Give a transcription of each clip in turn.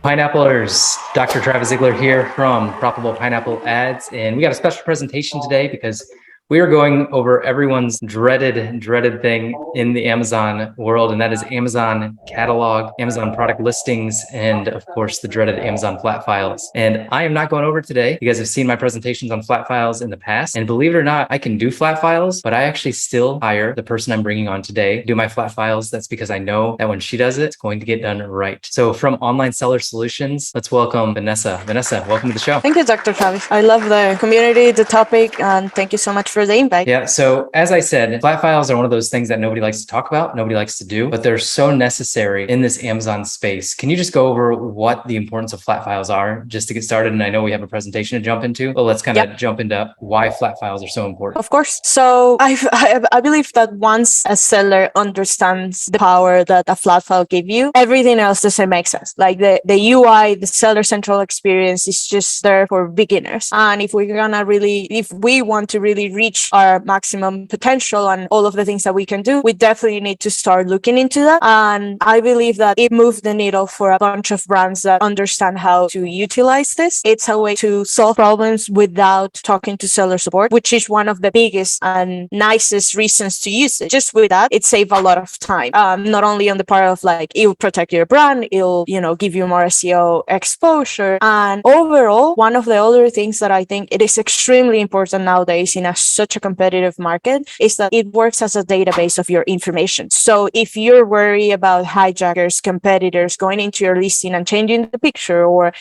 Pineapplers, Dr. Travis Ziegler here from Profitable Pineapple Ads, and we got a special presentation today because we are going over everyone's dreaded thing in the Amazon world, and that is Amazon catalog, Amazon product listings, and of course the dreaded Amazon flat files. And I am not going over it today. You guys have seen my presentations on flat files in the past, and believe it or not, I can do flat files, but I actually still hire the person I'm bringing on today to do my flat files. That's because I know that when she does it, it's going to get done right. So from Online Seller Solutions, let's welcome Vanessa. Vanessa, welcome to the show. Thank you, Dr. Travis. I love the community, the topic, and thank you so much for the invite. Yeah, so as I said, flat files are one of those things that nobody likes to talk about, nobody likes to do, but they're so necessary in this Amazon space. Can you just go over what the importance of flat files are just to get started? And I know we have a presentation to jump into, but let's kind of jump into why flat files are so important. Of course. So I believe that once a seller understands the power that a flat file gives you, everything else doesn't make sense. Like the UI, the seller central experience is just there for beginners. And if we want to really reach our maximum potential and all of the things that we can do, we definitely need to start looking into that. And I believe that it moved the needle for a bunch of brands that understand how to utilize this. It's a way to solve problems without talking to seller support, which is one of the biggest and nicest reasons to use it. Just with that, it saves a lot of time. Not only on the part of like, it will protect your brand, it'll, give you more SEO exposure. And overall, one of the other things that I think it is extremely important nowadays in such a competitive market is that it works as a database of your information. So if you're worried about hijackers, competitors going into your listing and changing the picture, or,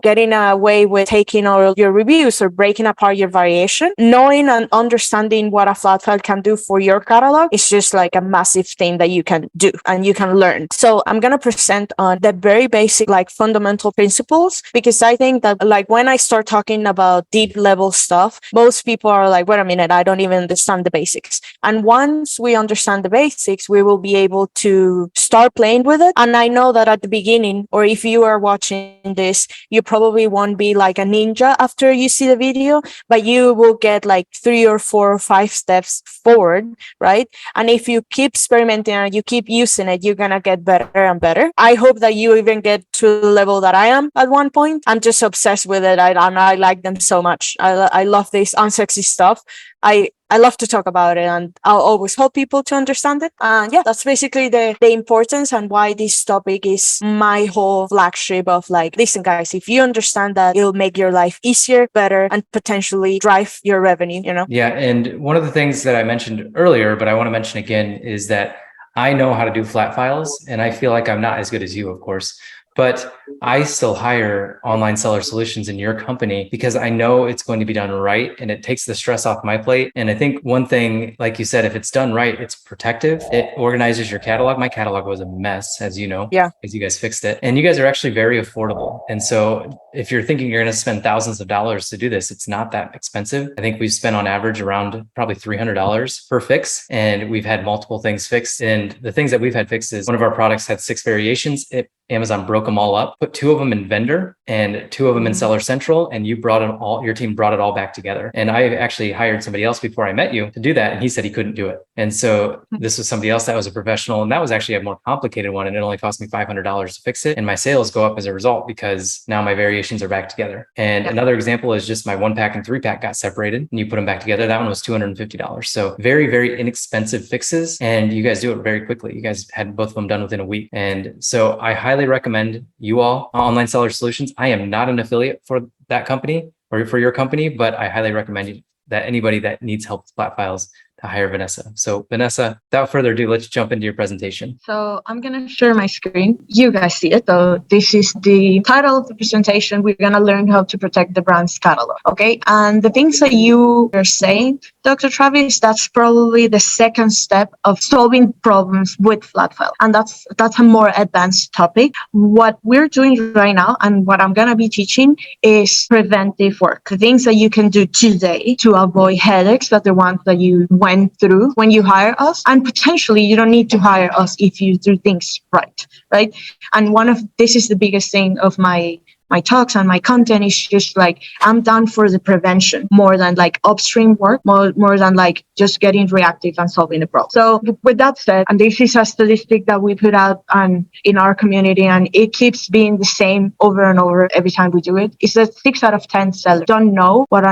getting away with taking all your reviews or breaking apart your variation, knowing and understanding what a flat file can do for your catalog is just like a massive thing that you can do and you can learn. So I'm going to present on the very basic, like fundamental principles, because I think that like when I start talking about deep level stuff, most people are like, wait a minute, I don't even understand the basics. And once we understand the basics, we will be able to start playing with it. And I know that at the beginning, or if you are watching this, you probably won't be like a ninja after you see the video, but you will get like 3 or 4 or 5 steps forward, right? And if you keep experimenting and you keep using it, you're going to get better and better. I hope that you even get to the level that I am at one point. I'm just obsessed with it. I like them so much. I love this unsexy stuff. I love to talk about it, and I'll always help people to understand it. And that's basically the importance and why this topic is my whole flagship of like, listen guys, if you understand that, it'll make your life easier, better, and potentially drive your revenue, Yeah. And one of the things that I mentioned earlier, but I want to mention again, is that I know how to do flat files, and I feel like I'm not as good as you, of course. But I still hire Online Seller Solutions in your company because I know it's going to be done right, and it takes the stress off my plate. And I think one thing, like you said, if it's done right, it's protective. It organizes your catalog. My catalog was a mess, as you know, because you guys fixed it. And you guys are actually very affordable. And so if you're thinking you're going to spend thousands of dollars to do this, it's not that expensive. I think we've spent on average around probably $300 per fix, and we've had multiple things fixed. And the things that we've had fixed is one of our products had 6 variations. Amazon broke them all up, put 2 of them in vendor and 2 of them in Seller Central, and your team brought it all back together. And I actually hired somebody else before I met you to do that, and he said he couldn't do it. And so this was somebody else that was a professional, and that was actually a more complicated one, and it only cost me $500 to fix it. And my sales go up as a result because now my variations are back together. And another example is just my 1-pack and 3-pack got separated, and you put them back together. That one was $250. So very, very inexpensive fixes, and you guys do it very quickly. You guys had both of them done within a week. And so I highly recommend you all, Online Seller Solutions. I am not an affiliate for that company or for your company, but I highly recommend that anybody that needs help with flat files to hire Vanessa. So Vanessa, without further ado, let's jump into your presentation. So I'm going to share my screen. You guys see it. So this is the title of the presentation. We're going to learn how to protect the brand's catalog. Okay. And the things that you are saying, Dr. Travis, that's probably the second step of solving problems with flat file. And that's a more advanced topic. What we're doing right now and what I'm going to be teaching is preventive work, things that you can do today to avoid headaches that the ones that you went through when you hire us. And potentially you don't need to hire us if you do things right? And this is the biggest thing of my my talks and my content is just like, I'm done for the prevention more than like upstream work, more than like just getting reactive and solving the problem. So with that said, and this is a statistic that we put out in our community, and it keeps being the same over and over every time we do it, is that 6 out of 10 sellers don't know what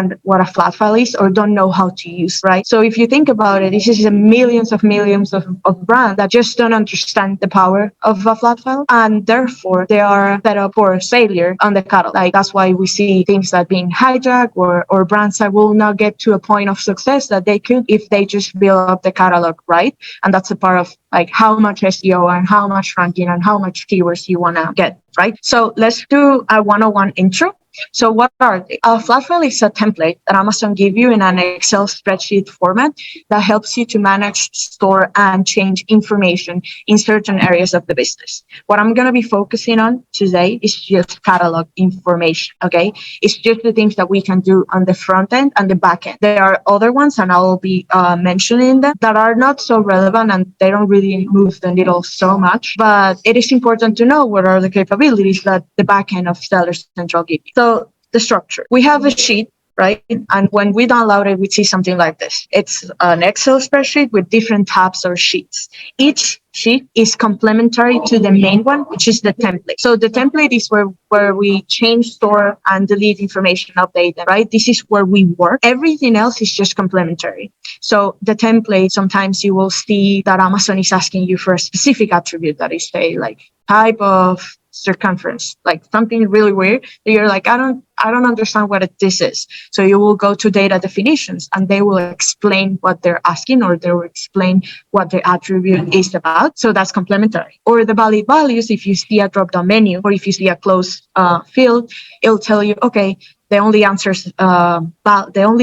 a flat file is or don't know how to use, right? So if you think about it, this is millions of brands that just don't understand the power of a flat file, and therefore they are set up for failure on the catalog. Like that's why we see things that being hijacked or brands that will not get to a point of success that they could if they just build up the catalog right. And that's a part of like how much SEO and how much ranking and how much keywords you want to get, right? So let's do a 101 intro. So what are they? A flat file is a template that Amazon give you in an Excel spreadsheet format that helps you to manage, store, and change information in certain areas of the business. What I'm going to be focusing on today is just catalog information, okay? It's just the things that we can do on the front end and the back end. There are other ones, and I will be mentioning them, that are not so relevant and they don't really move the needle so much, but it is important to know what are the capabilities that the back end of Seller Central gives you. So the structure, we have a sheet, right? And when we download it, we see something like this. It's an Excel spreadsheet with different tabs or sheets. Each sheet is complementary to the main one, which is the template. So the template is where we change, store, and delete information, update them, right? This is where we work. Everything else is just complementary. So the template, sometimes you will see that Amazon is asking you for a specific attribute that is, say, like type of circumference, like something really weird that you're like, I don't understand what this is. So you will go to data definitions and they will explain what they're asking, or they will explain what the attribute is about. So that's complementary. Or the valid values, if you see a drop-down menu or if you see a closed field, it'll tell you, okay, the only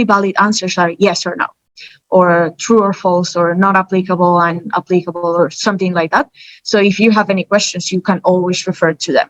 valid answers are yes or no, or true or false, or not applicable and applicable, or something like that. So if you have any questions, you can always refer to them.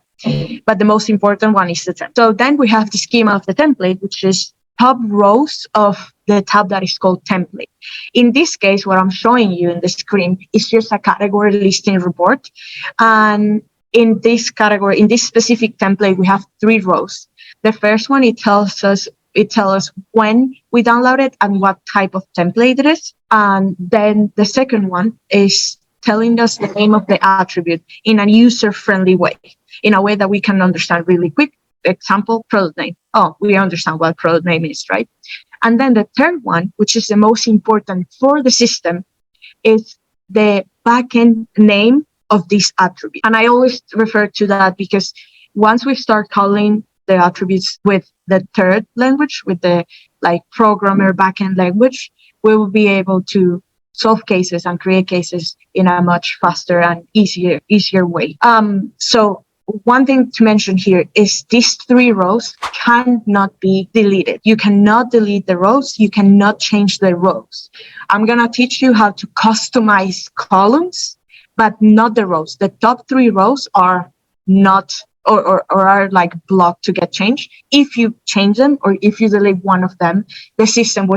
But the most important one is the template. So then we have the schema of the template, which is top rows of the tab that is called template. In this case, what I'm showing you in the screen is just a category listing report. And in this category, in this specific template, we have 3 rows. The first one, it tells us when we download it and what type of template it is. And then the second one is telling us the name of the attribute in a user-friendly way, in a way that we can understand really quick. Example, product name. Oh, we understand what product name is, right? And then the third one, which is the most important for the system, is the backend name of this attribute. And I always refer to that because once we start calling the attributes with the third language, with the like programmer backend language, we will be able to solve cases and create cases in a much faster and easier way. So one thing to mention here is these 3 rows cannot be deleted. You cannot delete the rows. You cannot change the rows. I'm going to teach you how to customize columns, but not the rows. The top 3 rows are not or are like blocked to get changed. If you change them or if you delete one of them, the system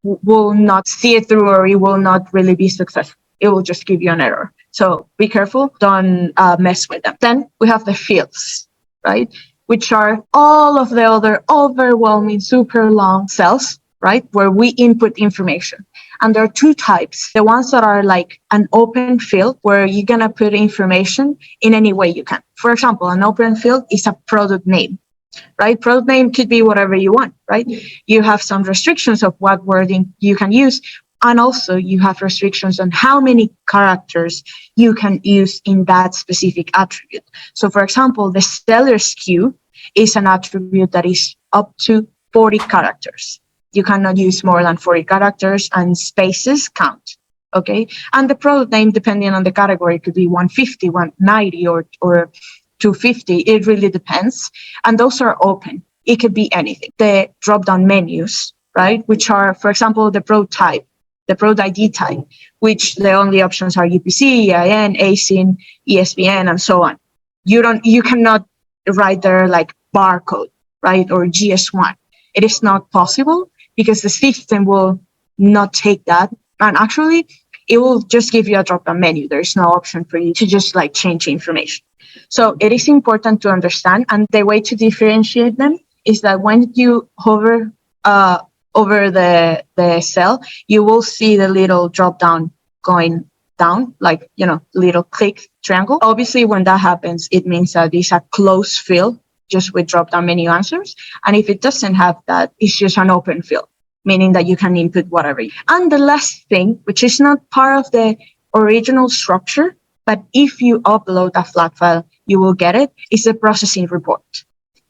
will not see it through, or it will not really be successful. It will just give you an error. So be careful, don't mess with them. Then we have the fields, right? Which are all of the other overwhelming, super long cells, right? Where we input information. And there are 2 types. The ones that are like an open field, where you're going to put information in any way you can. For example, an open field is a product name, right? Product name could be whatever you want, right? You have some restrictions of what wording you can use. And also you have restrictions on how many characters you can use in that specific attribute. So for example, the seller SKU is an attribute that is up to 40 characters. You cannot use more than 40 characters, and spaces count, okay? And the product name, depending on the category, could be 150, 190, or 250. It really depends. And those are open. It could be anything. The drop-down menus, right? Which are, for example, the product type, the product ID type, which the only options are UPC, EIN, ASIN, ESPN, and so on. You cannot write there like barcode, right? Or GS1. It is not possible, because the system will not take that. And actually, it will just give you a drop-down menu. There's no option for you to just like change information. So it is important to understand, and the way to differentiate them is that when you hover over the cell, you will see the little drop-down going down, like, little click triangle. Obviously, when that happens, it means that it's a closed field just with drop-down menu answers. And if it doesn't have that, it's just an open field, meaning that you can input whatever. And the last thing, which is not part of the original structure, but if you upload a flat file, you will get it, is the processing report.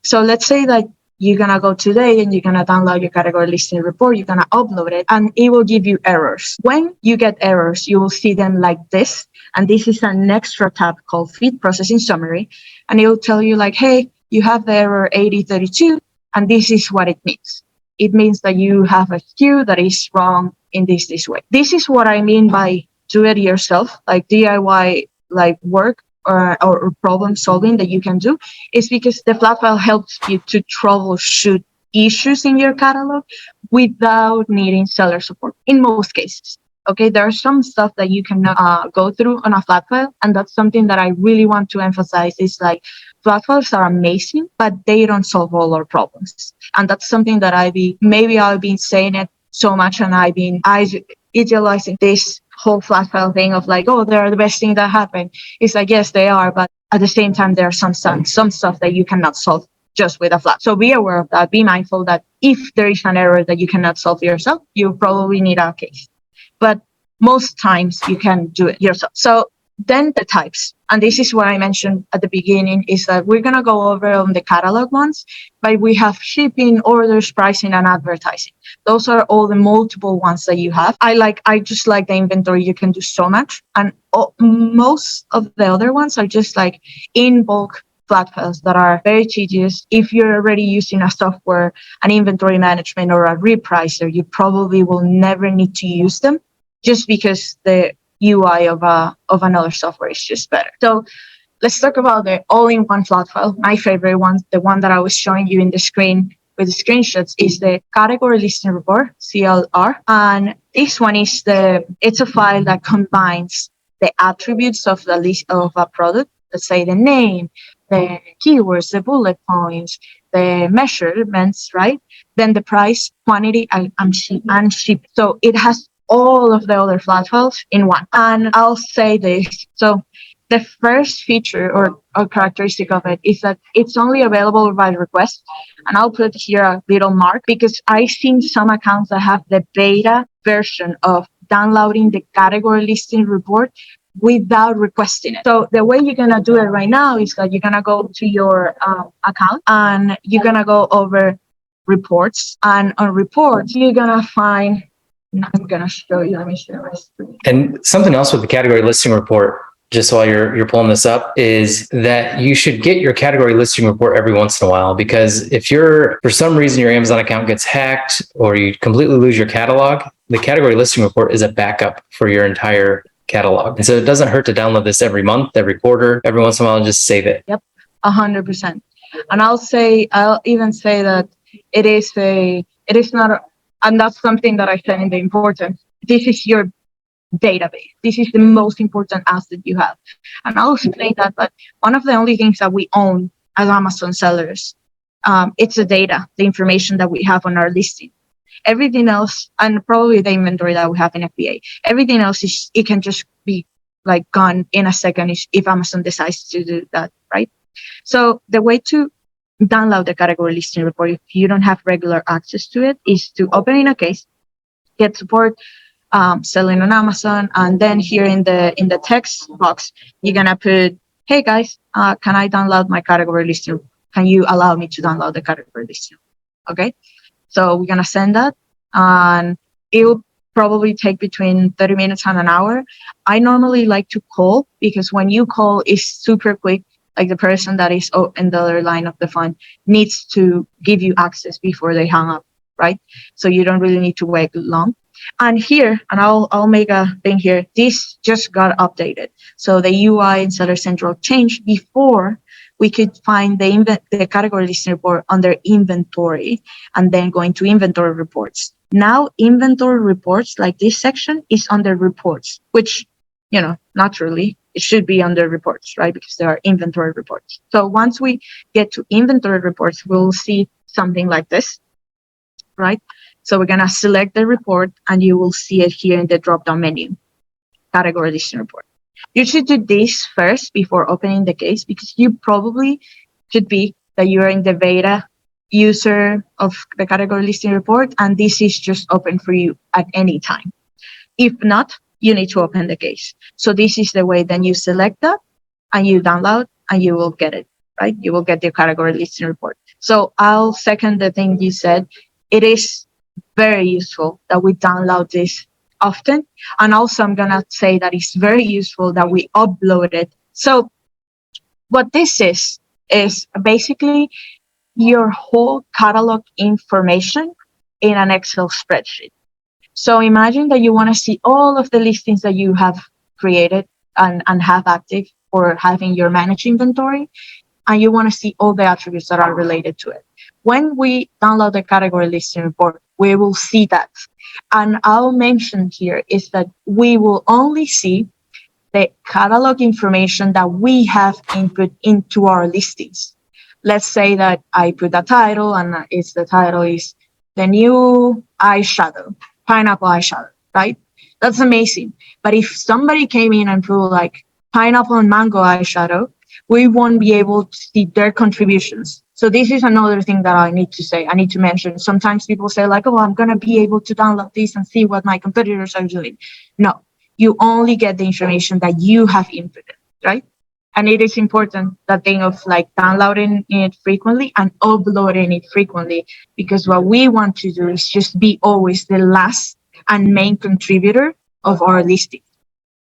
So let's say that you're going to go today and you're going to download your category listing report, you're going to upload it, and it will give you errors. When you get errors, you will see them like this. And this is an extra tab called Feed Processing Summary. And it will tell you like, hey, you have the error 8032, and this is what it means. It means that you have a SKU that is wrong in this way. This is what I mean by do it yourself, like DIY, like work or problem solving that you can do, is because the flat file helps you to troubleshoot issues in your catalog without needing seller support in most cases. Okay, there are some stuff that you cannot go through on a flat file, and that's something that I really want to emphasize is like flat files are amazing, but they don't solve all our problems. And that's something that I've been saying it so much, and I've been idealizing this whole flat file thing of like, oh, they're the best thing that happened. It's like, yes, they are, but at the same time, there are some stuff that you cannot solve just with a flat. So be aware of that. Be mindful that if there is an error that you cannot solve yourself, you probably need a case. But most times you can do it yourself. So then the types, and this is what I mentioned at the beginning, is that we're going to go over on the catalog ones, but we have shipping, orders, pricing, and advertising. Those are all the multiple ones that you have. I just like the inventory. You can do so much. And most of the other ones are just like in bulk flat files that are very tedious. If you're already using a software, an inventory management or a repricer, you probably will never need to use them just because the UI of another software is just better. So let's talk about the all-in-one flat file. My favorite one, the one that I was showing you in the screen with the screenshots, is the category listing report, CLR. And this one is it's a file that combines the attributes of the list of a product. Let's say the name, the keywords, the bullet points, the measurements, right? Then the price, quantity, and ship. So it has all of the other flat files in one. And I'll say this. So the first feature or characteristic of it is that it's only available by request. And I'll put here a little mark because I've seen some accounts that have the beta version of downloading the category listing report without requesting it. So the way you're going to do it right now is that you're going to go to your account and you're going to go over reports. And on reports, you're going to find, I'm going to show you, let me share my screen. And something else with the category listing report, just while you're pulling this up, is that you should get your category listing report every once in a while, because if for some reason your Amazon account gets hacked or you completely lose your catalog, the category listing report is a backup for your entire catalog. And so it doesn't hurt to download this every month, every quarter, every once in a while, and just save it. Yep, 100%. And I'll even say that it is not, and that's something that I said in the importance. This is your database. This is the most important asset you have. And I'll explain that, but one of the only things that we own as Amazon sellers, it's the data, the information that we have on our listing. Everything else, and probably the inventory that we have in FBA, everything else it can just be like gone in a second if Amazon decides to do that, right? So the way to download the category listing report, if you don't have regular access to it, is to open in a case, get support, selling on Amazon, and then here in the text box, you're gonna put, hey guys, can I download my category listing? Can you allow me to download the category listing? Okay. So we're going to send that, and it will probably take between 30 minutes and an hour. I normally like to call, because when you call, it's super quick. Like the person that is in the other line of the phone needs to give you access before they hang up, right? So you don't really need to wait long. And here, and I'll make a thing here, this just got updated. So the UI in Seller Central changed. Before, we could find the category listing report under inventory and then going to inventory reports. Now, inventory reports, like this section, is under reports, which, naturally, it should be under reports, right? Because there are inventory reports. So once we get to inventory reports, we'll see something like this, right? So we're going to select the report and you will see it here in the drop-down menu, category listing report. You should do this first before opening the case, because you probably could be that you're in the beta user of the category listing report and this is just open for you at any time. If not, you need to open the case. So this is the way then you select that and you download and you will get it, right? You will get the category listing report. So I'll second the thing you said. It is very useful that we download this often. And also I'm going to say that it's very useful that we upload it. So what this is basically your whole catalog information in an Excel spreadsheet. So imagine that you want to see all of the listings that you have created and have active or having your managed inventory, and you want to see all the attributes that are related to it. When we download the category listing report, we will see that. And I'll mention here is that we will only see the catalog information that we have input into our listings. Let's say that I put a title and the title is the new eyeshadow, pineapple eyeshadow, right? That's amazing. But if somebody came in and put like pineapple and mango eyeshadow, we won't be able to see their contributions. So this is another thing that I need to say. I need to mention. Sometimes people say like, oh, I'm going to be able to download this and see what my competitors are doing. No, you only get the information that you have inputted, right? And it is important, that thing of like downloading it frequently and uploading it frequently, because what we want to do is just be always the last and main contributor of our listing.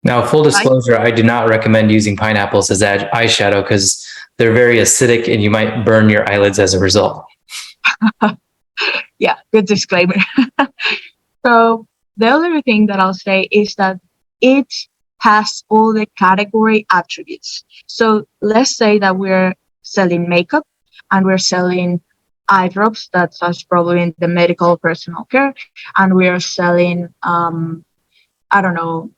Now, full disclosure, I do not recommend using pineapples as eyeshadow because they're very acidic and you might burn your eyelids as a result. Yeah, good disclaimer. So the other thing that I'll say is that it has all the category attributes. So let's say that we're selling makeup and we're selling eye drops, that's probably in the medical personal care, and we're selling, I don't know,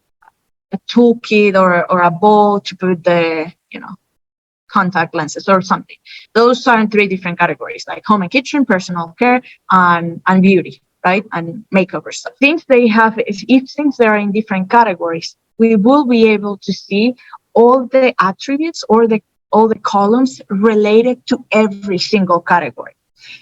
a toolkit or a bowl to put the, contact lenses or something. Those are in 3 different categories, like home and kitchen, personal care, and beauty, right? And makeup or stuff. Since they are in different categories, we will be able to see all the attributes or all the columns related to every single category.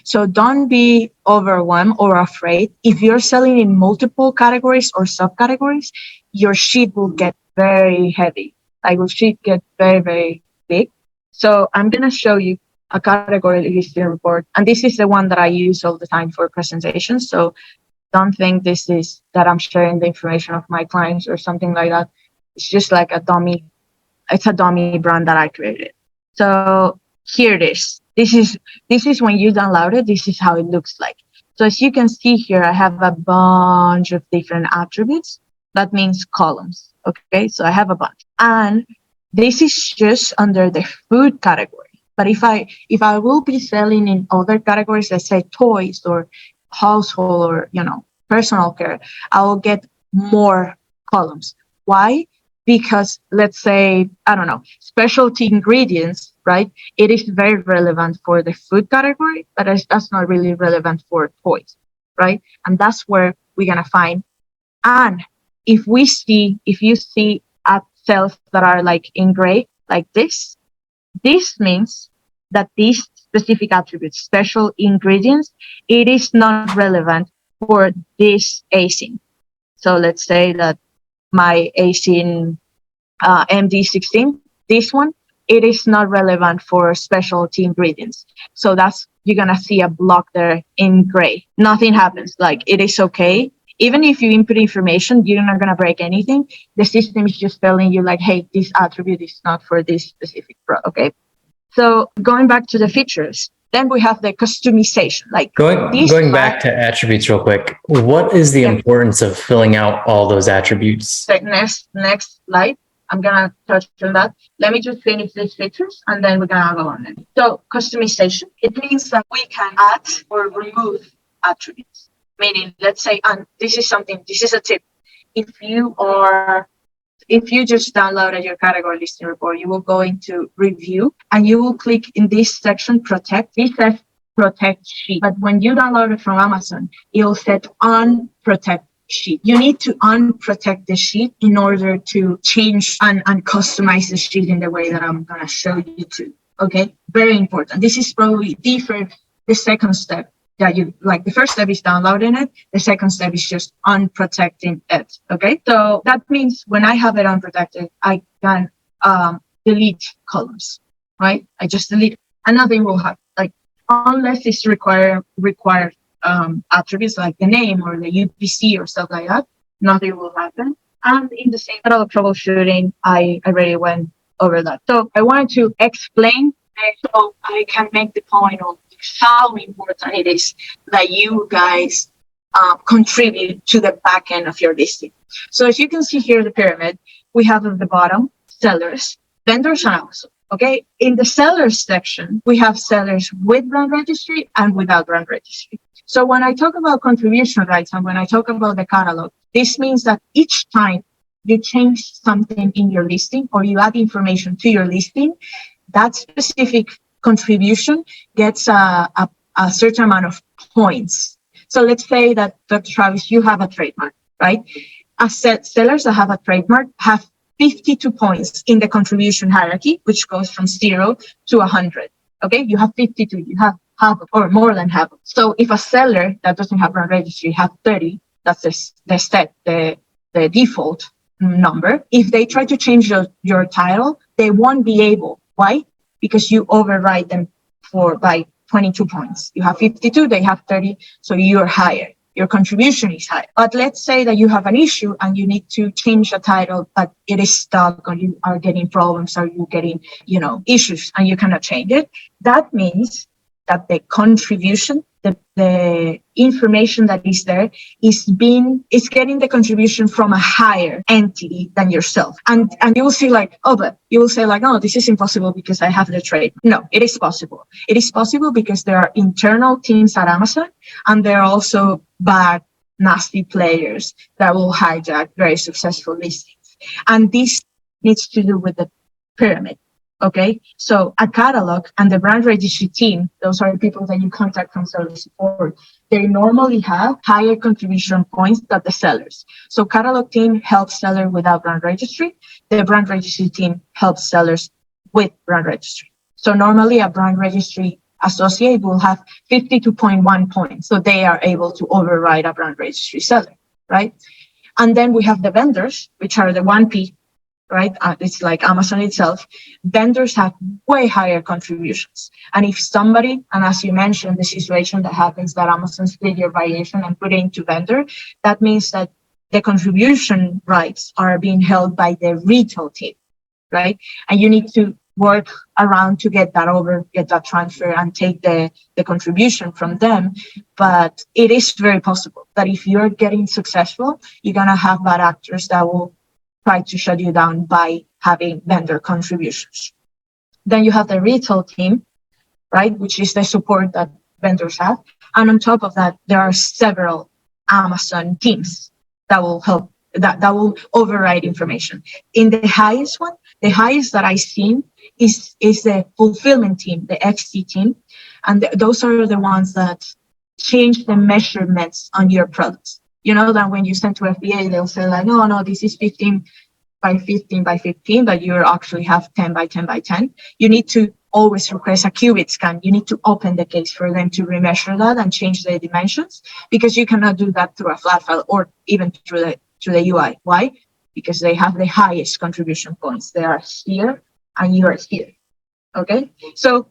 So don't be overwhelmed or afraid. If you're selling in multiple categories or subcategories, your sheet will get very heavy. Like your sheet get very, very big. So I'm going to show you a category listing report. And this is the one that I use all the time for presentations. So don't think this is that I'm sharing the information of my clients or something like that. It's just like a dummy. It's a dummy brand that I created. So here it is. This is when you download it. This is how it looks like. So as you can see here, I have a bunch of different attributes. That means columns. Okay, so I have a bunch. And this is just under the food category. But if I will be selling in other categories, let's say toys or household or, personal care, I will get more columns. Why? Because let's say, I don't know, specialty ingredients, right? It is very relevant for the food category, but that's not really relevant for toys, right? And that's where we're going to find. And if you see at cells that are like in gray, like this means that these specific attributes, special ingredients, it is not relevant for this ASIN. So let's say that my ASIN MD16, this one, it is not relevant for specialty ingredients. So you're going to see a block there in gray. Nothing happens. Like it is okay. Even if you input information, you're not going to break anything. The system is just telling you like, hey, this attribute is not for this specific okay? So going back to the features, then we have the customization. Like going back to attributes real quick, what is the importance of filling out all those attributes? Next slide. I'm gonna touch on that. Let me just finish these features and then we're gonna go on it. So customization, it means that we can add or remove attributes. Meaning, let's say, and this is a tip. If you just downloaded your category listing report, you will go into review and you will click in this section, protect. This says protect sheet. But when you download it from Amazon, it'll set on protect sheet. You need to unprotect the sheet in order to change and customize the sheet in the way that I'm going to show you to. Okay, very important. This is probably different. The second step that you like, the first step is downloading it. The second step is just unprotecting it. Okay, so that means when I have it unprotected, I can delete columns, right? I just delete it. And nothing will happen. Like, unless it's required attributes like the name or the UPC or stuff like that, nothing will happen. And in the same level of troubleshooting, I already went over that. So I wanted to explain so I can make the point of how important it is that you guys contribute to the back end of your listing. So as you can see here, the pyramid, we have at the bottom sellers, vendors, and Amazon. Okay, in the sellers section, we have sellers with brand registry and without brand registry. So when I talk about contribution rights and when I talk about the catalog, this means that each time you change something in your listing or you add information to your listing, that specific contribution gets a certain amount of points. So let's say that, Dr. Travis, you have a trademark, right? Sellers that have a trademark have 52 points in the contribution hierarchy, which goes from 0 to 100. Okay, you have 52, you have half or more than half. So if a seller that doesn't have brand registry have 30, that's the default number. If they try to change your title, they won't be able. Why? Because you override them by 22 points. You have 52, they have 30, so you're higher. Your contribution is high. But let's say that you have an issue and you need to change a title, but it is stuck or you are getting problems or you're getting, issues and you cannot change it. That means that the contribution, the information that is there is getting the contribution from a higher entity than yourself. And you will see no, this is impossible because I have the trade. No, it is possible. It is possible because there are internal teams at Amazon and there are also bad, nasty players that will hijack very successful listings. And this needs to do with the pyramid. Okay, so a catalog and the brand registry team, those are the people that you contact from service support. They normally have higher contribution points than the sellers. So catalog team helps seller without brand registry. The brand registry team helps sellers with brand registry. So normally a brand registry associate will have 52.1 points. So they are able to override a brand registry seller, right? And then we have the vendors, which are the 1P, right? It's like Amazon itself. Vendors have way higher contributions. And if somebody, and as you mentioned, the situation that happens that Amazon split your variation and put it into vendor, that means that the contribution rights are being held by the retail team, right? And you need to work around to get that transfer and take the contribution from them. But it is very possible that if you're getting successful, you're going to have bad actors that will try to shut you down by having vendor contributions. Then you have the retail team, right, which is the support that vendors have. And on top of that, there are several Amazon teams that will help, that will override information. In the highest that I've seen is the fulfillment team, the XT team. And those are the ones that change the measurements on your products. You know that when you send to FBA, they'll say like, no, this is 15 by 15 by 15, but you actually have 10 by 10 by 10. You need to always request a qubit scan. You need to open the case for them to remeasure that and change the dimensions, because you cannot do that through a flat file or even through the UI. Why? Because they have the highest contribution points. They are here and you are here. Okay, so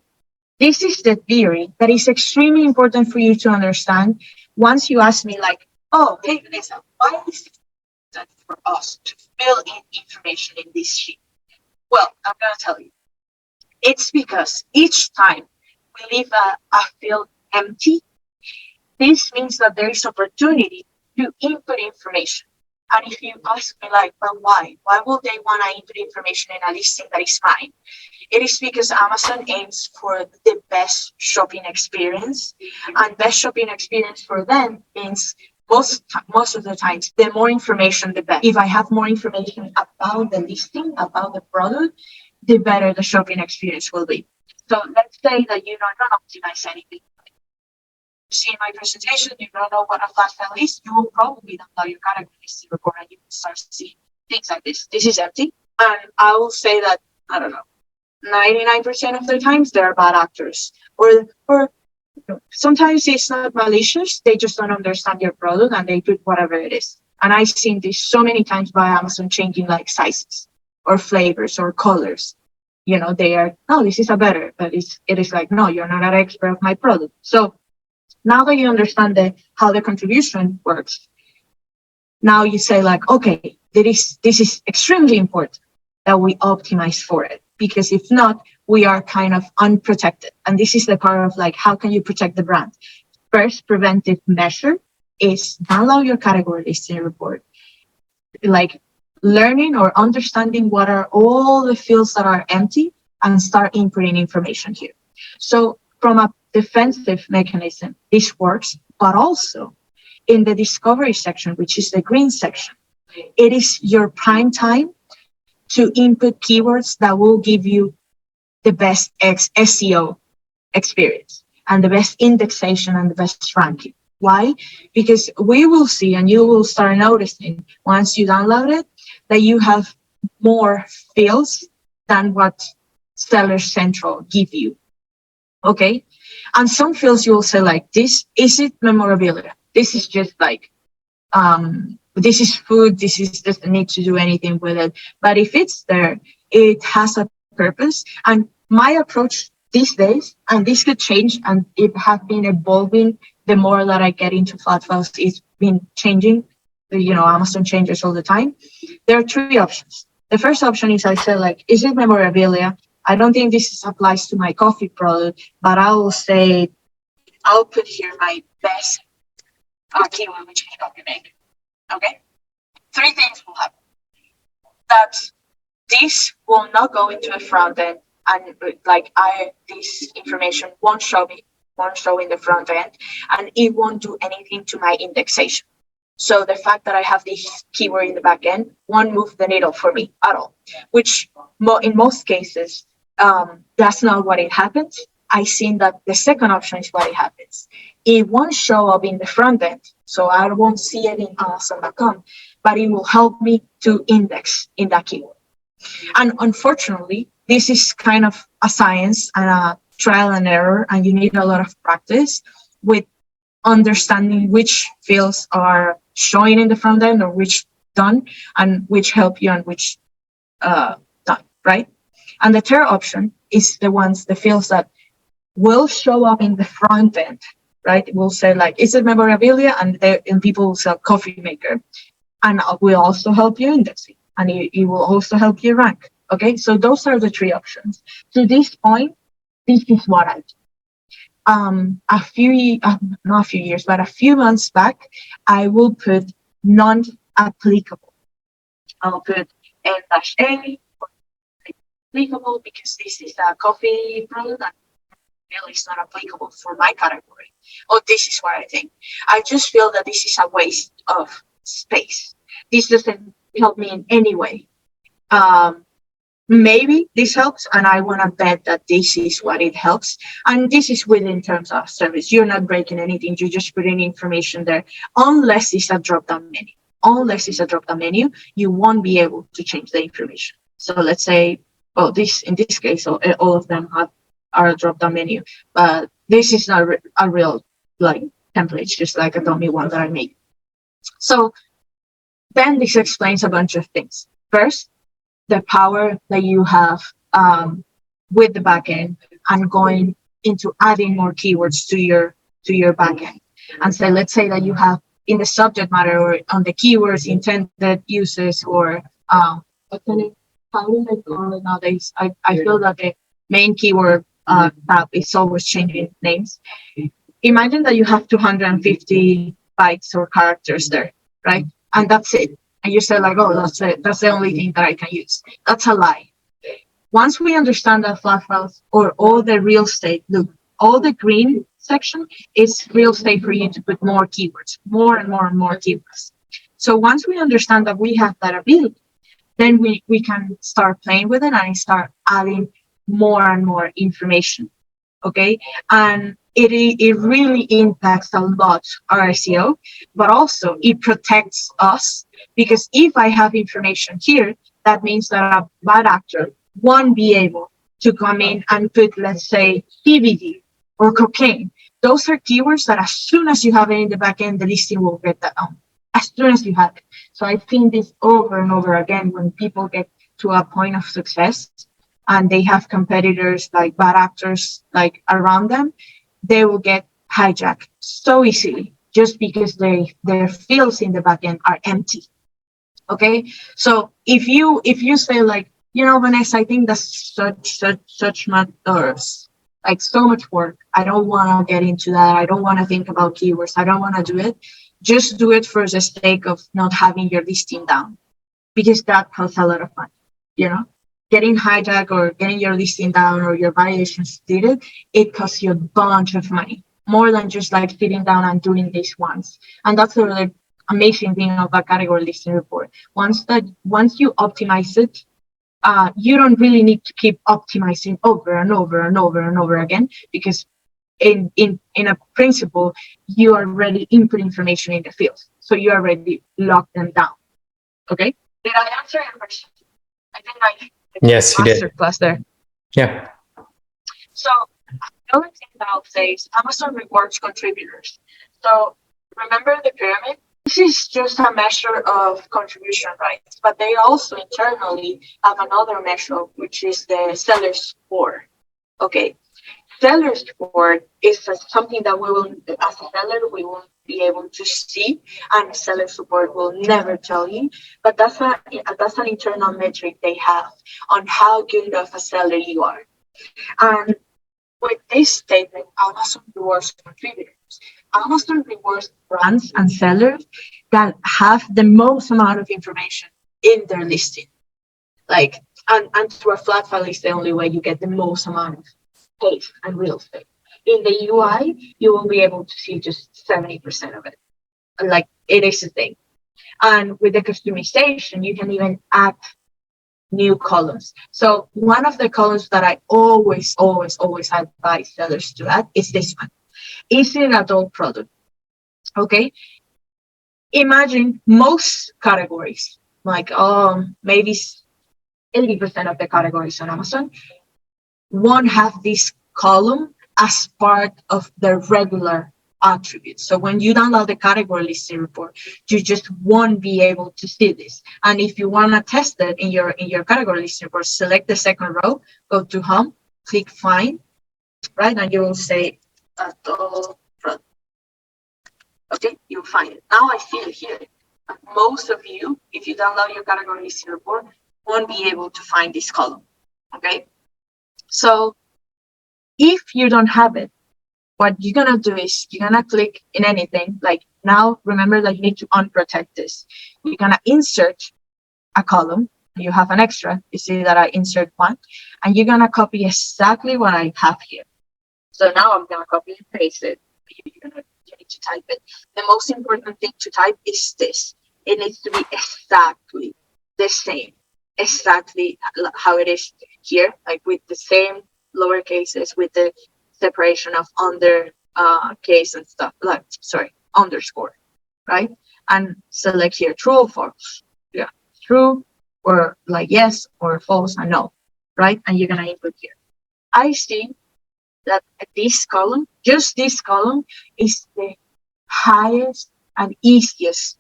this is the theory that is extremely important for you to understand. Once you ask me like, oh, hey, Vanessa, why is it important for us to fill in information in this sheet? Well, I'm going to tell you. It's because each time we leave a field empty, this means that there is opportunity to input information. And if you ask me like, but why? Why would they want to input information in a listing that is mine? It is because Amazon aims for the best shopping experience, and best shopping experience for them means most of the times, the more information, the better. If I have more information about the listing, about the product, the better the shopping experience will be. So let's say that you don't optimize anything. You see in my presentation, you don't know what a flat file is, you will probably don't know your category listing report, and you will start seeing things like this. This is empty. And I will say that, I don't know, 99% of the times they're bad actors, or sometimes it's not malicious, they just don't understand your product and they put whatever it is. And I've seen this so many times by Amazon changing like sizes or flavors or colors. They are, no, this is a better, but it is like, no, you're not an expert of my product. So now that you understand how the contribution works, now you say like, okay, this is extremely important that we optimize for it, because if not, we are kind of unprotected. And this is the part of like, how can you protect the brand? First preventive measure is download your category listing report, like learning or understanding what are all the fields that are empty and start inputting information here. So from a defensive mechanism, this works, but also in the discovery section, which is the green section, it is your prime time to input keywords that will give you the best SEO experience and the best indexation and the best ranking. Why? Because we will see, and you will start noticing once you download it, that you have more fields than what Seller Central give you. Okay? And some fields you will say like, this, is it memorabilia? This is just like, this is food, this is doesn't need to do anything with it. But if it's there, it has a purpose. And my approach these days, and this could change, and it has been evolving the more that I get into flat files, it's been changing. Amazon changes all the time. There are three options. The first option is I say like, is it memorabilia? I don't think this applies to my coffee product, but I will say, I'll put here my best keyword, which is coffee maker. Okay? Three things will happen. That this will not go into a front end, and this information won't show in the front end, and it won't do anything to my indexation. So the fact that I have this keyword in the back end won't move the needle for me at all, which in most cases, that's not what it happens. I've seen that the second option is what it happens. It won't show up in the front end, so I won't see it in Amazon.com, but it will help me to index in that keyword. And unfortunately, this is kind of a science and a trial and error, and you need a lot of practice with understanding which fields are showing in the front end or which don't, and which help you and which don't, right? And the third option is the fields that will show up in the front end, right? It will say like, is it memorabilia? And people will say coffee maker. And will also help you indexing, and it will also help you rank. Okay, so those are the three options. To this point, this is what I do. Not a few years, but a few months back, I will put non-applicable. I'll put N-A applicable because this is a coffee product and really it's not applicable for my category. Oh, this is what I think. I just feel that this is a waste of space. This doesn't help me in any way. Maybe this helps, and I want to bet that this is what it helps. And this is within terms of service. You're not breaking anything. You're just putting information there, unless it's a drop-down menu. Unless it's a drop-down menu, you won't be able to change the information. So let's say, in this case, all of them are a drop-down menu, but this is not a real template. It's just like a dummy one that I made. So then this explains a bunch of things. First, the power that you have with the backend and going into adding more keywords to your backend. And so let's say that you have in the subject matter or on the keywords, intended uses, or how do I call it nowadays? I feel that the main keyword tab is always changing names. Imagine that you have 250 bytes or characters there, right? And that's it. And you say like, oh, that's it. That's the only thing that I can use. That's a lie. Once we understand that flat files or all the real estate, look, all the green section is real estate for you to put more keywords, more and more and more keywords. So once we understand that we have that ability, then we can start playing with it and start adding more and more information. Okay. And it really impacts a lot our SEO, but also it protects us, because if I have information here, that means that a bad actor won't be able to come in and put, let's say, CBD or cocaine. Those are keywords that as soon as you have it in the back end, the listing will get that on. As soon as you have it. So I've seen this over and over again when people get to a point of success and they have competitors like bad actors like around them, they will get hijacked so easily just because their fields in the back end are empty. Okay, so if you say like, Vanessa, I think that's such much or like so much work. I don't want to get into that. I don't want to think about keywords. I don't want to do it. Just do it for the sake of not having your listing down, because that costs a lot of money. Getting hijacked or getting your listing down or your variations deleted, it costs you a bunch of money, more than just like sitting down and doing this once. And that's the really amazing thing of a category listing report. Once you optimize it, you don't really need to keep optimizing over and over and over and over again, because in a principle, you already input information in the fields. So you already lock them down. Okay? Did I answer your question? I think I Yes, you did. Masterclass there. Yeah. So the other thing that I'll say is Amazon rewards contributors. So remember the pyramid? This is just a measure of contribution rights, but they also internally have another measure, which is the seller score. Okay. Seller score is something that we will, as a seller, we will be able to see, and seller support will never tell you. But that's an internal metric they have on how good of a seller you are. And with this statement, Amazon rewards contributors. Amazon rewards brands and sellers that have the most amount of information in their listing. Like, and through a flat file is the only way you get the most amount of space and real estate. In the UI, you will be able to see just 70% of it. Like, it is a thing. And with the customization, you can even add new columns. So one of the columns that I always advise sellers to add is this one. Is it an adult product? Okay. Imagine most categories, like maybe 80% of the categories on Amazon won't have this column as part of the regular attributes. So when you download the category listing report, you just won't be able to see this. And if you want to test it in your category listing report, select the second row, go to home, click find, right? And you will say adult product. Okay, you'll find it. Now I see it here. Most of you, if you download your category listing report, won't be able to find this column. Okay, so if you don't have it, what you're gonna do is you're gonna click in anything. Like now, remember that you need to unprotect this. You're gonna insert a column. You have an extra. You see that I insert one, and you're gonna copy exactly what I have here. So now I'm gonna copy and paste it. You need to type it. The most important thing to type is this. It needs to be exactly the same, exactly how it is here, like with the same lower cases, with the separation of under case and stuff, like underscore, right? And select here true or false. Yeah, true or like yes or false and no, right? And you're gonna input here. I see that this column, just this column, is the highest and easiest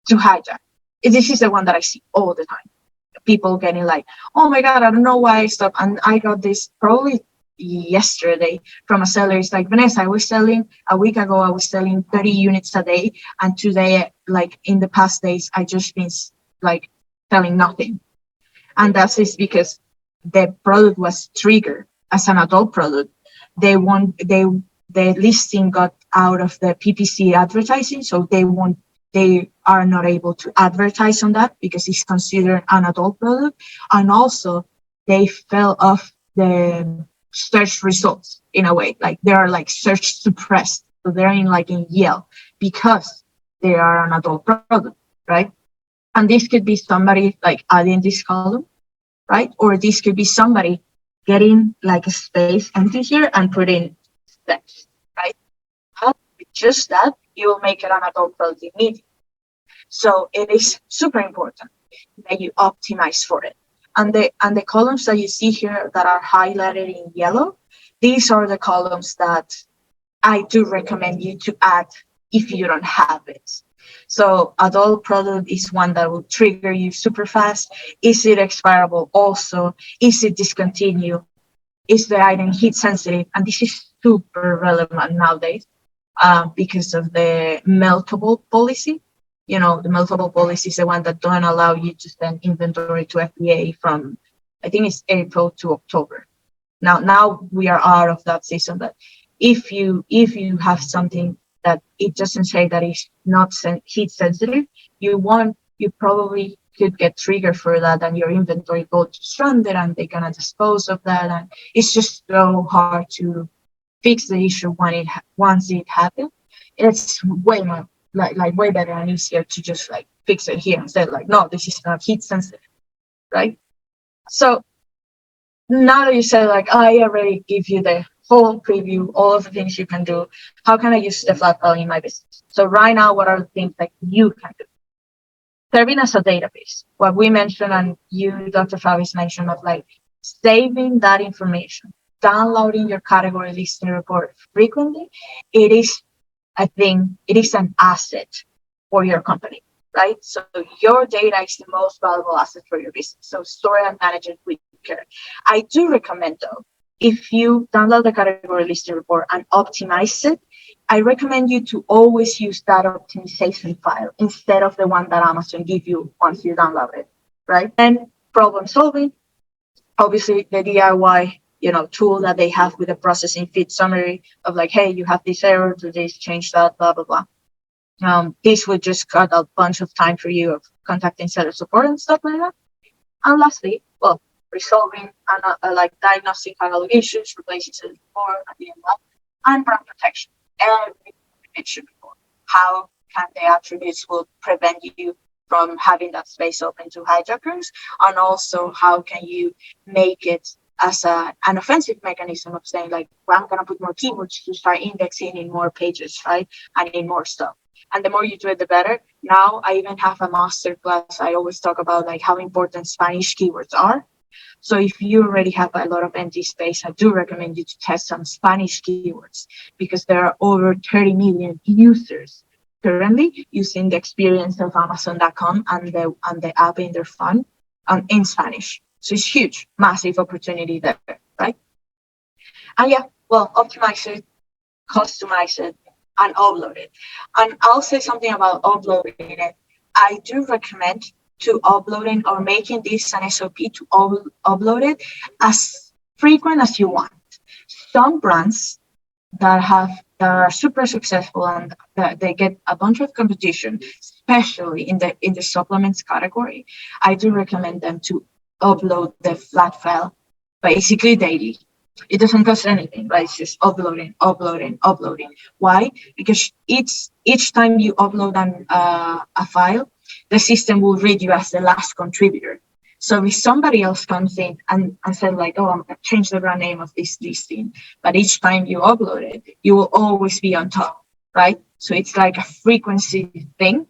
to hijack. This is the one that I see all the time. People getting like, oh my God, I don't know why I stopped. And I got this probably yesterday from a seller. It's like, Vanessa, a week ago, I was selling 30 units a day. And today, like in the past days, I just been like selling nothing. And that's just because the product was triggered as an adult product. The listing got out of the PPC advertising. So they are not able to advertise on that because it's considered an adult product. And also they fell off the search results in a way, like they are like search suppressed. So they're in yellow because they are an adult product, right? And this could be somebody like adding this column, right? Or this could be somebody getting like a space empty here and putting steps, right? But with just that, you will make it an adult product immediately. So it is super important that you optimize for it. And the columns that you see here that are highlighted in yellow, these are the columns that I do recommend you to add if you don't have it. So adult product is one that will trigger you super fast. Is it expirable also? Is it discontinued? Is the item heat sensitive? And this is super relevant nowadays because of the meltable policy. You know, the meltable policy is the one that don't allow you to send inventory to FBA from, I think it's April to October. Now we are out of that season. But if you have something that it doesn't say that it's not heat sensitive, you probably could get triggered for that, and your inventory goes stranded, and they're gonna dispose of that, and it's just so hard to fix the issue once it happens. It's way more like way better and easier to just like fix it here instead. Like, no, this is not heat sensitive, right? So now that you said like I already give you the whole preview, all of the things you can do, how can I use the flat file in my business? So right now, what are the things that you can do? Serving as a database, what we mentioned and you, Dr. Travis, mentioned of like saving that information, downloading your category listing report frequently, it is an asset for your company, right? So your data is the most valuable asset for your business. So store and manage it with care. I do recommend though, if you download the category listing report and optimize it, I recommend you to always use that optimization file instead of the one that Amazon give you once you download it, right? And problem solving, obviously the DIY, tool that they have with a processing feed summary of like, hey, you have this error, do this, change that, blah, blah, blah. This would just cut a bunch of time for you of contacting seller support and stuff like that. And lastly, well, resolving like diagnostic catalog issues, replacing seller support at the end of that, and brand protection. Everything we mentioned before. How can the attributes will prevent you from having that space open to hijackers, and also how can you make it as an offensive mechanism of saying like, well, I'm going to put more keywords to start indexing in more pages, right, and in more stuff. And the more you do it, the better. Now I even have a master class. I always talk about like how important Spanish keywords are. So if you already have a lot of empty space, I do recommend you to test some Spanish keywords because there are over 30 million users currently using the experience of Amazon.com and the app in their phone in Spanish. So it's huge, massive opportunity there, right? And yeah, well, optimize it, customize it, and upload it. And I'll say something about uploading it. I do recommend to uploading or making this an SOP to upload it as frequent as you want. Some brands that are super successful and that they get a bunch of competition, especially in the supplements category, I do recommend them to upload the flat file basically daily. It doesn't cost anything, right? It's just uploading. Why? Because each time you upload a file, the system will read you as the last contributor. So if somebody else comes in and says like, oh, I'm going to change the brand name of this listing, but each time you upload it, you will always be on top, right? So it's like a frequency thing.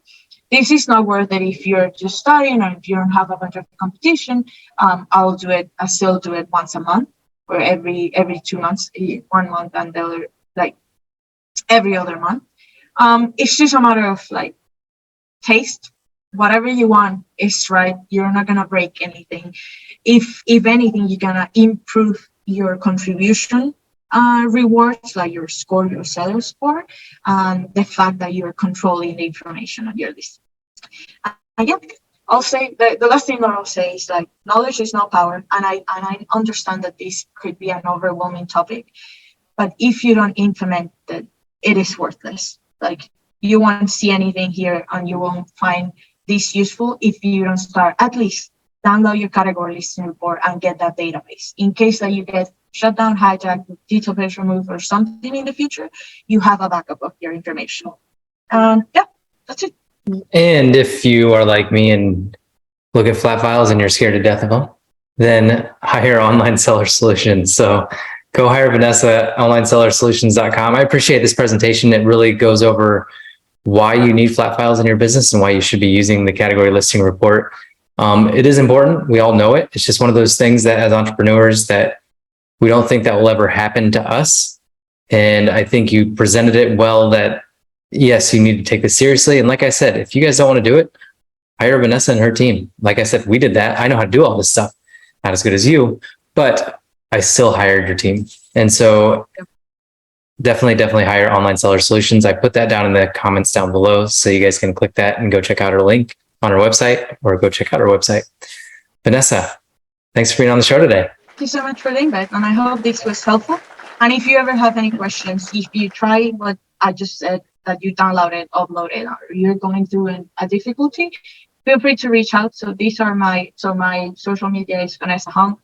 This is not worth it if you're just starting or if you don't have a bunch of competition. I still do it once a month or every 2 months, 1 month, and they're like every other month. It's just a matter of like taste. Whatever you want is right. You're not gonna break anything. If anything, you're gonna improve your contribution rewards, like your score, your seller score, and the fact that you're controlling the information on your list. And yeah, I'll say the last thing that I'll say is like knowledge is not power, and I understand that this could be an overwhelming topic, but if you don't implement it, it is worthless. Like you won't see anything here and you won't find this useful if you don't start at least download your category listing report and get that database. In case that you get shut down, hijacked, detail page removed, or something in the future, you have a backup of your information. And yeah, that's it. And if you are like me and look at flat files and you're scared to death of them, then hire Online Seller Solutions. So go hire Vanessa at onlinesellersolutions.com. I appreciate this presentation. It really goes over why you need flat files in your business and why you should be using the category listing report. It is important. We all know it. It's just one of those things that as entrepreneurs that we don't think that will ever happen to us. And I think you presented it well that yes, you need to take this seriously. And like I said, if you guys don't want to do it, hire Vanessa and her team. Like I said, we did that. I know how to do all this stuff. Not as good as you, but I still hired your team. And so definitely hire Online Seller Solutions. I put that down in the comments down below so you guys can click that and go check out our link on our website or go check out our website. Vanessa, thanks for being on the show today. Thank you so much for the invite, and I hope this was helpful. And if you ever have any questions, if you try what I just said, that you download it, upload it, or you're going through a difficulty, feel free to reach out. So these are my social media is Vanessa Hong,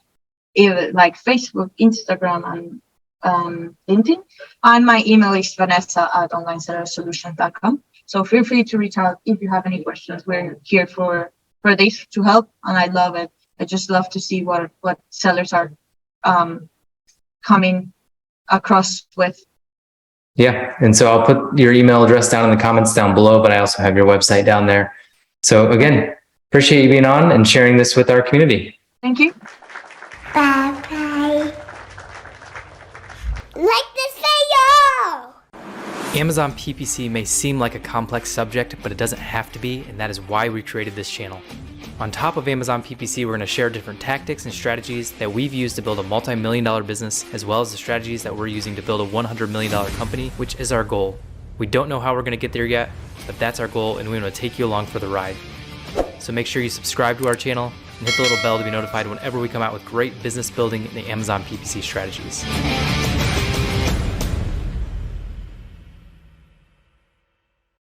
like Facebook, Instagram, and LinkedIn. And my email is vanessa@onlinesellersolutions.com. So feel free to reach out if you have any questions. We're here for this to help, and I love it. I just love to see what sellers are coming across with. Yeah. And so I'll put your email address down in the comments down below, but I also have your website down there. So again, appreciate you being on and sharing this with our community. Thank you. Bye-bye. Like this video! Amazon PPC may seem like a complex subject, but it doesn't have to be, and that is why we created this channel. On top of Amazon PPC, we're going to share different tactics and strategies that we've used to build a multi-million-dollar business, as well as the strategies that we're using to build a $100 million company, which is our goal. We don't know how we're going to get there yet, but that's our goal, and we want to take you along for the ride. So make sure you subscribe to our channel and hit the little bell to be notified whenever we come out with great business building and Amazon PPC strategies.